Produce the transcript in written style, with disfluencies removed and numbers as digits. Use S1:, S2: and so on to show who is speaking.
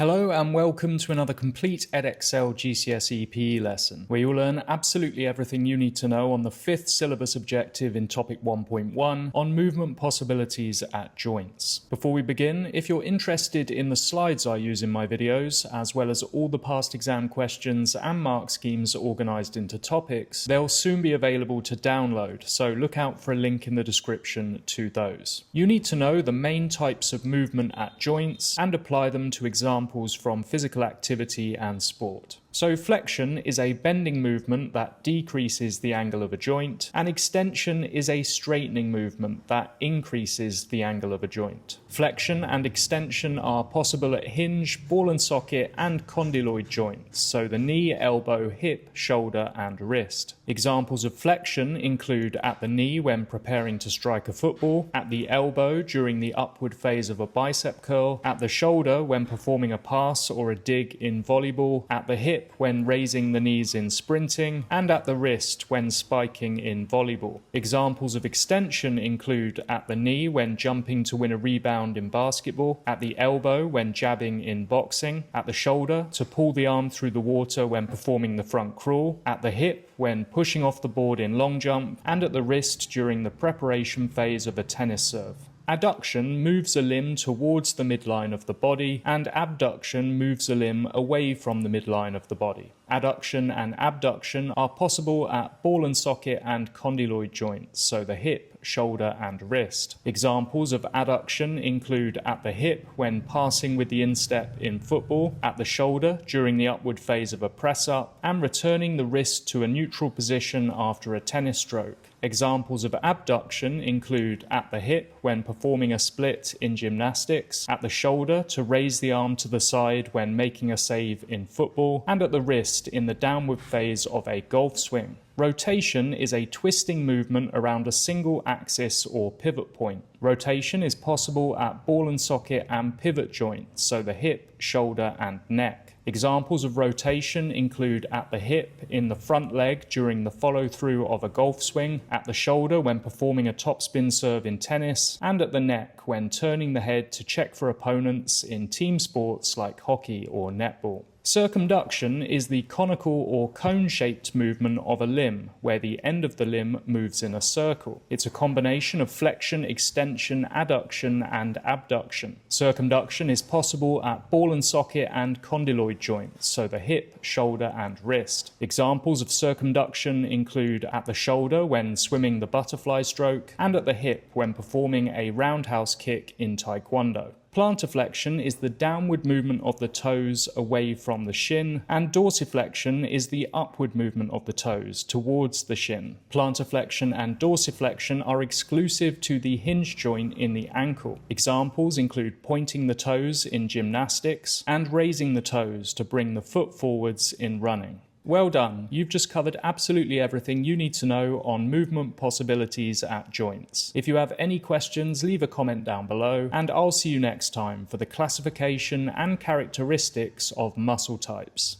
S1: Hello and welcome to another complete Edexcel GCSE PE lesson, where you'll learn absolutely everything you need to know on the 5th syllabus objective in topic 1.1 on movement possibilities at joints. Before we begin, if you're interested in the slides I use in my videos, as well as all the past exam questions and mark schemes organised into topics, they'll soon be available to download, so look out for a link in the description to those. You need to know the main types of movement at joints and apply them to examples from physical activity and sport. So flexion is a bending movement that decreases the angle of a joint, and extension is a straightening movement that increases the angle of a joint. Flexion and extension are possible at hinge, ball and socket, and condyloid joints, so the knee, elbow, hip, shoulder, and wrist. Examples of flexion include at the knee when preparing to strike a football, at the elbow during the upward phase of a bicep curl, at the shoulder when performing a pass or a dig in volleyball, at the hip when raising the knees in sprinting, and at the wrist when spiking in volleyball. Examples of extension include at the knee when jumping to win a rebound in basketball, at the elbow when jabbing in boxing, at the shoulder to pull the arm through the water when performing the front crawl, at the hip when pushing off the board in long jump, and at the wrist during the preparation phase of a tennis serve. Adduction moves a limb towards the midline of the body, and abduction moves a limb away from the midline of the body. Adduction and abduction are possible at ball and socket and condyloid joints, so the hip, shoulder, and wrist. Examples of adduction include at the hip when passing with the instep in football, at the shoulder during the upward phase of a press-up, and returning the wrist to a neutral position after a tennis stroke. Examples of abduction include at the hip when performing a split in gymnastics, at the shoulder to raise the arm to the side when making a save in football, and at the wrist in the downward phase of a golf swing. Rotation is a twisting movement around a single axis or pivot point. Rotation is possible at ball and socket and pivot joints, so the hip, shoulder, and neck. Examples of rotation include at the hip in the front leg during the follow-through of a golf swing, at the shoulder when performing a topspin serve in tennis, and at the neck when turning the head to check for opponents in team sports like hockey or netball. Circumduction is the conical or cone-shaped movement of a limb, where the end of the limb moves in a circle. It's a combination of flexion, extension, adduction, and abduction. Circumduction is possible at ball and socket and condyloid joints, so the hip, shoulder, and wrist. Examples of circumduction include at the shoulder when swimming the butterfly stroke, and at the hip when performing a roundhouse kick in taekwondo. Plantar-flexion is the downward movement of the toes away from the shin, and dorsi-flexion is the upward movement of the toes towards the shin. Plantar-flexion and dorsi-flexion are exclusive to the hinge joint in the ankle. Examples include pointing the toes in gymnastics and raising the toes to bring the foot forwards in running. Well done, you've just covered absolutely everything you need to know on movement possibilities at joints. If you have any questions, leave a comment down below, and I'll see you next time for the classification and characteristics of muscle types.